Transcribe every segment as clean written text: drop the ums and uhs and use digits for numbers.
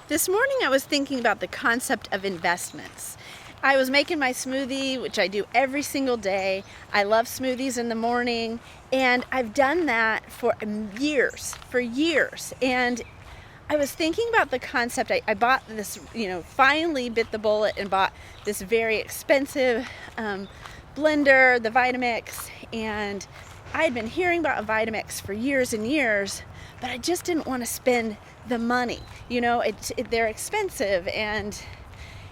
This morning I was thinking about the concept of investments. I was making my smoothie, which I do every single day. I love smoothies in the morning, and I've done that for years. And I was thinking about the concept. I bought this, finally bit the bullet and bought this very expensive blender, the Vitamix, and I had been hearing about Vitamix for years and years, but I just didn't want to spend the money. They're expensive and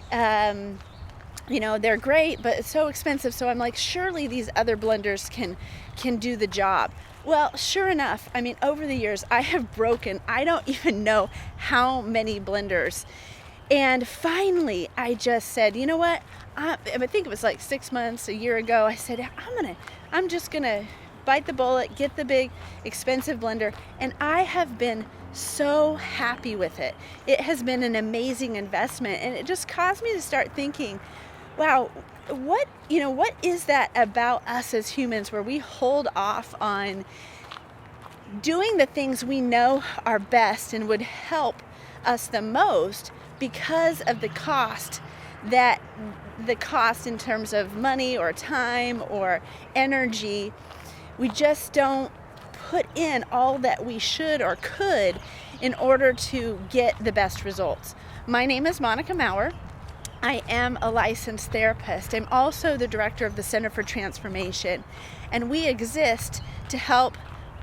they're great, but it's so expensive. So I'm like, surely these other blenders can do the job. Well, sure enough, over the years I have broken, I don't even know how many blenders. And finally I just said, you know what? I think it was like 6 months, a year ago, I said, I'm just gonna bite the bullet, get the big expensive blender, and I have been so happy with it. It has been an amazing investment, and it just caused me to start thinking, wow, what is that about us as humans where we hold off on doing the things we know are best and would help us the most because of the cost in terms of money or time or energy. We just don't put in all that we should or could in order to get the best results. My name is Monica Maurer. I am a licensed therapist. I'm also the director of the Center for Transformation, and we exist to help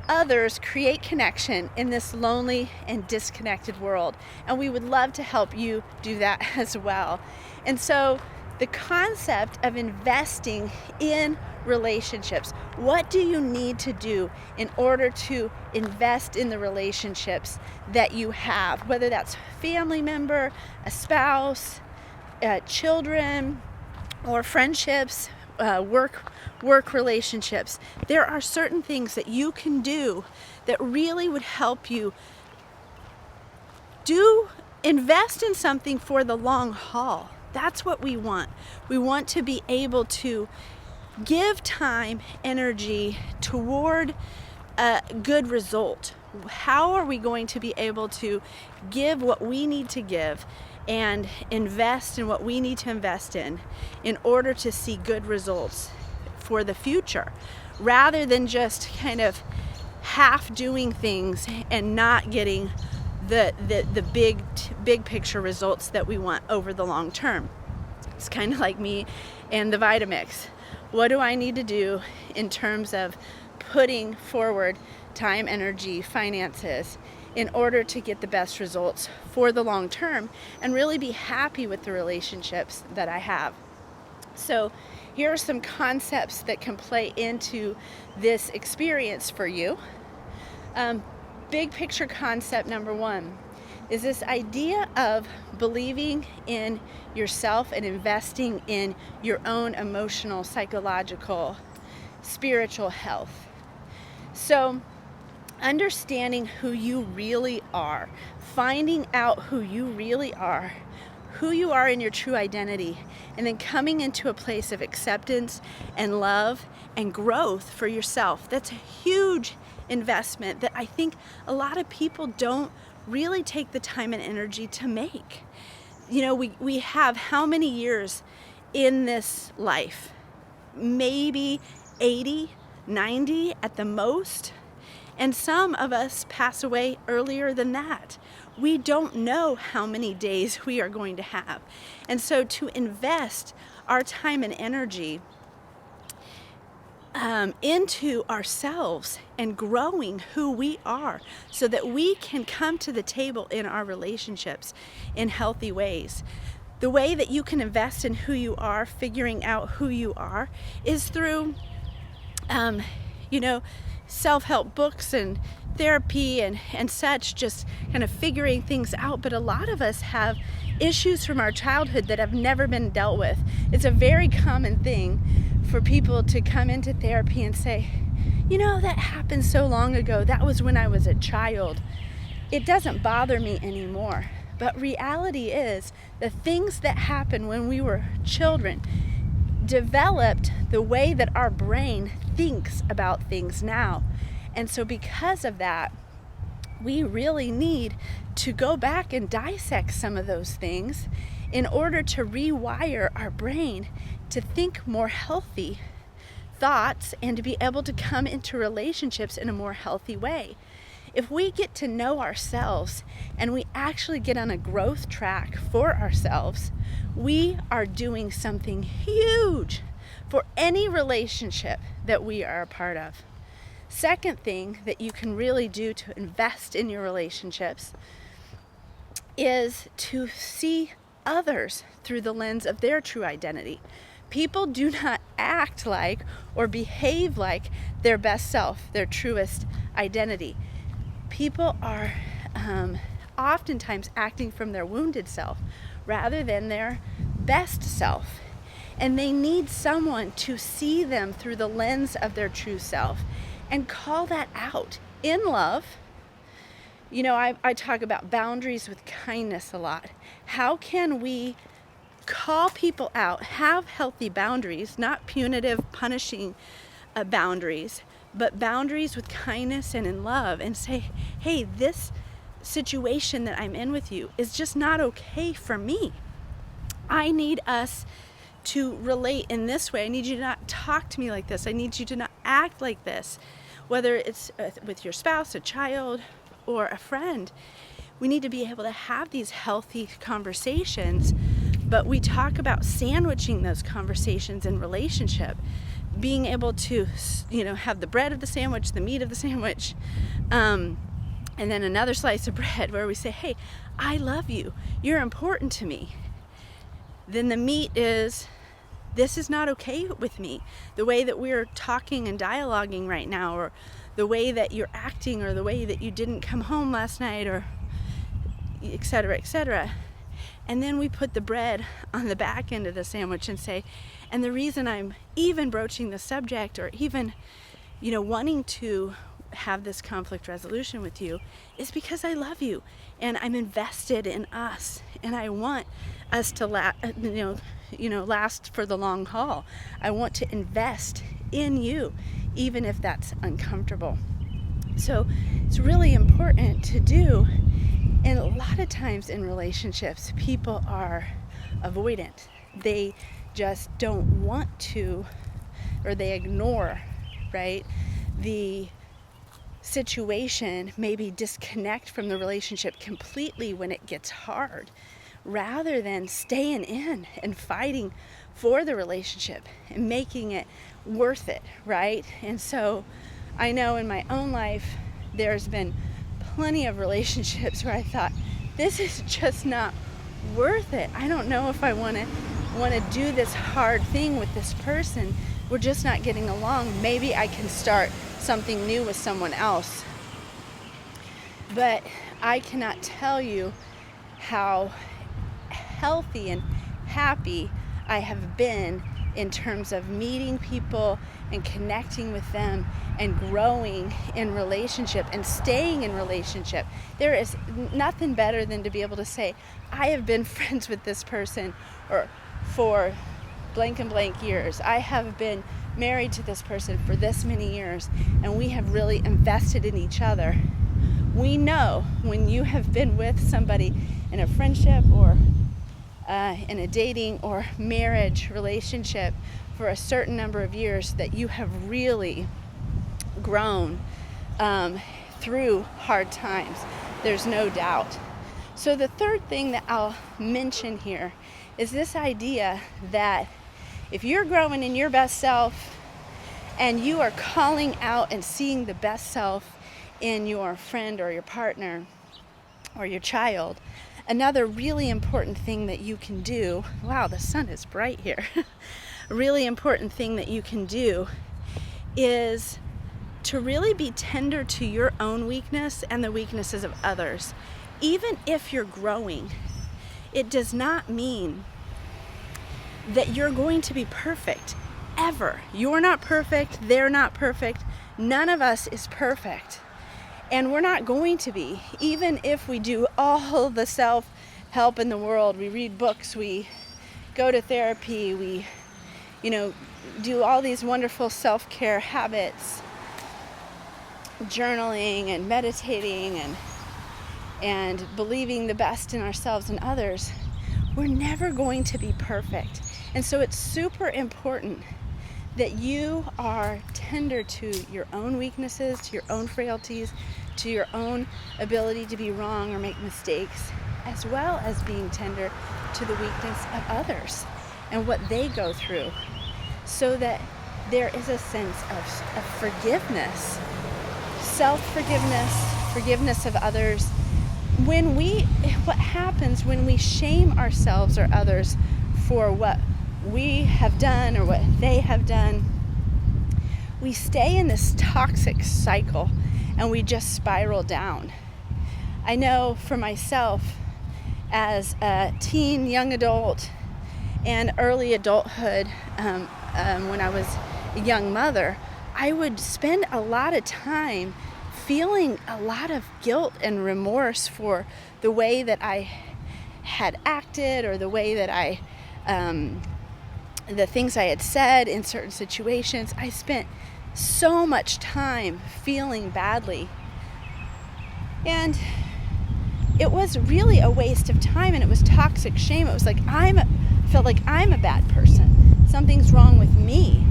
others create connection in this lonely and disconnected world. And we would love to help you do that as well. And so the concept of investing in relationships. What do you need to do in order to invest in the relationships that you have? Whether that's family member, a spouse, children, or friendships, work relationships. There are certain things that you can do that really would help you invest in something for the long haul. That's what we want. We want to be able to give time, energy toward a good result. How are we going to be able to give what we need to give and invest in what we need to invest in order to see good results for the future, rather than just kind of half doing things and not getting the big picture results that we want over the long term? It's kind of like me and the Vitamix. What do I need to do in terms of putting forward time, energy, finances in order to get the best results for the long term and really be happy with the relationships that I have? So here are some concepts that can play into this experience for you. Big picture concept number one is this idea of believing in yourself and investing in your own emotional, psychological, spiritual health. So understanding who you really are, finding out who you really are, who you are in your true identity, and then coming into a place of acceptance and love and growth for yourself. That's a huge investment that I think a lot of people don't really take the time and energy to make. We have how many years in this life? Maybe 80, 90 at the most. And some of us pass away earlier than that. We don't know how many days we are going to have. And so to invest our time and energy into ourselves and growing who we are so that we can come to the table in our relationships in healthy ways. The way that you can invest in who you are, figuring out who you are, is through self-help books and therapy and such, just kind of figuring things out. But a lot of us have issues from our childhood that have never been dealt with. It's a very common thing for people to come into therapy and say, that happened so long ago. That was when I was a child. It doesn't bother me anymore. But reality is, the things that happened when we were children developed the way that our brain thinks about things now. And so because of that, we really need to go back and dissect some of those things in order to rewire our brain to think more healthy thoughts and to be able to come into relationships in a more healthy way. If we get to know ourselves and we actually get on a growth track for ourselves, we are doing something huge for any relationship that we are a part of. Second thing that you can really do to invest in your relationships is to see others through the lens of their true identity. People do not act like or behave like their best self, their truest identity. People are oftentimes acting from their wounded self rather than their best self. And they need someone to see them through the lens of their true self and call that out in love. You know, I talk about boundaries with kindness a lot. How can we call people out, have healthy boundaries, not punitive, punishing boundaries, but boundaries with kindness and in love, and say, hey, this situation that I'm in with you is just not okay for me. I need us to relate in this way. I need you to not talk to me like this. I need you to not act like this. Whether it's with your spouse, a child, or a friend, we need to be able to have these healthy conversations, but we talk about sandwiching those conversations in relationship. Being able to, have the bread of the sandwich, the meat of the sandwich, and then another slice of bread where we say, hey, I love you. You're important to me. Then the meat is, this is not okay with me. The way that we're talking and dialoguing right now, or the way that you're acting, or the way that you didn't come home last night, or et cetera, et cetera. And then we put the bread on the back end of the sandwich and say, and the reason I'm even broaching the subject, or even, wanting to have this conflict resolution with you, is because I love you and I'm invested in us, and I want us to last for the long haul. I want to invest in you, even if that's uncomfortable. So it's really important to do. And a lot of times in relationships, people are avoidant. They just don't want to, or they ignore, right, the situation, maybe disconnect from the relationship completely when it gets hard, rather than staying in and fighting for the relationship and making it worth it, right? And so I know in my own life, there's been plenty of relationships where I thought, this is just not worth it. I don't know if I want to do this hard thing with this person. We're just not getting along. Maybe I can start something new with someone else. But I cannot tell you how healthy and happy I have been in terms of meeting people and connecting with them and growing in relationship and staying in relationship. There is nothing better than to be able to say, I have been friends with this person or for blank and blank years. I have been married to this person for this many years, and we have really invested in each other. We know when you have been with somebody in a friendship or in a dating or marriage relationship for a certain number of years that you have really grown through hard times. There's no doubt. So the third thing that I'll mention here is this idea that if you're growing in your best self and you are calling out and seeing the best self in your friend or your partner or your child, another really important thing that you can do, wow, the sun is bright here. A really important thing that you can do is to really be tender to your own weakness and the weaknesses of others. Even if you're growing, it does not mean that you're going to be perfect, ever. You're not perfect, they're not perfect, none of us is perfect. And we're not going to be, even if we do all the self-help in the world. We read books, we go to therapy, we, do all these wonderful self-care habits, journaling and meditating and and believing the best in ourselves and others, we're never going to be perfect. And so it's super important that you are tender to your own weaknesses, to your own frailties, to your own ability to be wrong or make mistakes, as well as being tender to the weakness of others and what they go through, so that there is a sense of forgiveness, self-forgiveness, forgiveness of others. What happens when we shame ourselves or others for what we have done or what they have done, we stay in this toxic cycle and we just spiral down. I know for myself, as a teen, young adult, and early adulthood, when I was a young mother, I would spend a lot of time feeling a lot of guilt and remorse for the way that I had acted or the way that the things I had said in certain situations. I spent so much time feeling badly. And it was really a waste of time, and it was toxic shame. It was like felt like I'm a bad person. Something's wrong with me.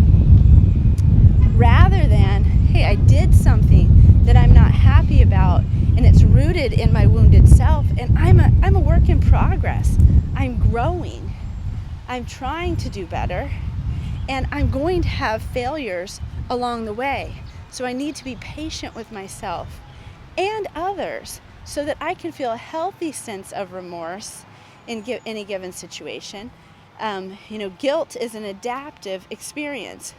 Rather than, hey, I did something that I'm not happy about, and it's rooted in my wounded self, and I'm a work in progress. I'm growing. I'm trying to do better, and I'm going to have failures along the way. So I need to be patient with myself and others so that I can feel a healthy sense of remorse in any given situation. Guilt is an adaptive experience.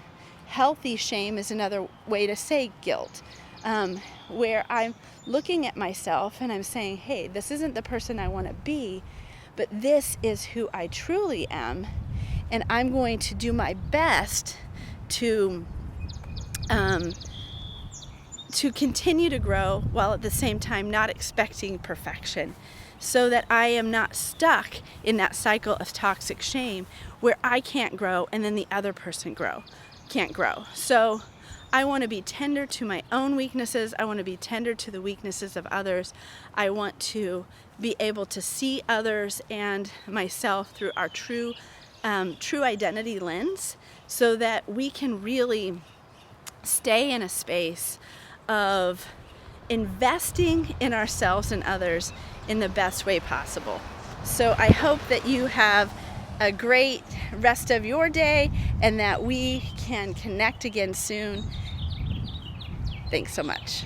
Healthy shame is another way to say guilt, where I'm looking at myself and I'm saying, hey, this isn't the person I want to be, but this is who I truly am, and I'm going to do my best to continue to grow while at the same time not expecting perfection, so that I am not stuck in that cycle of toxic shame where I can't grow and then the other person can't grow. So I want to be tender to my own weaknesses. I want to be tender to the weaknesses of others. I want to be able to see others and myself through our true identity lens, so that we can really stay in a space of investing in ourselves and others in the best way possible. So I hope that you have a great rest of your day and that we can connect again soon. Thanks so much.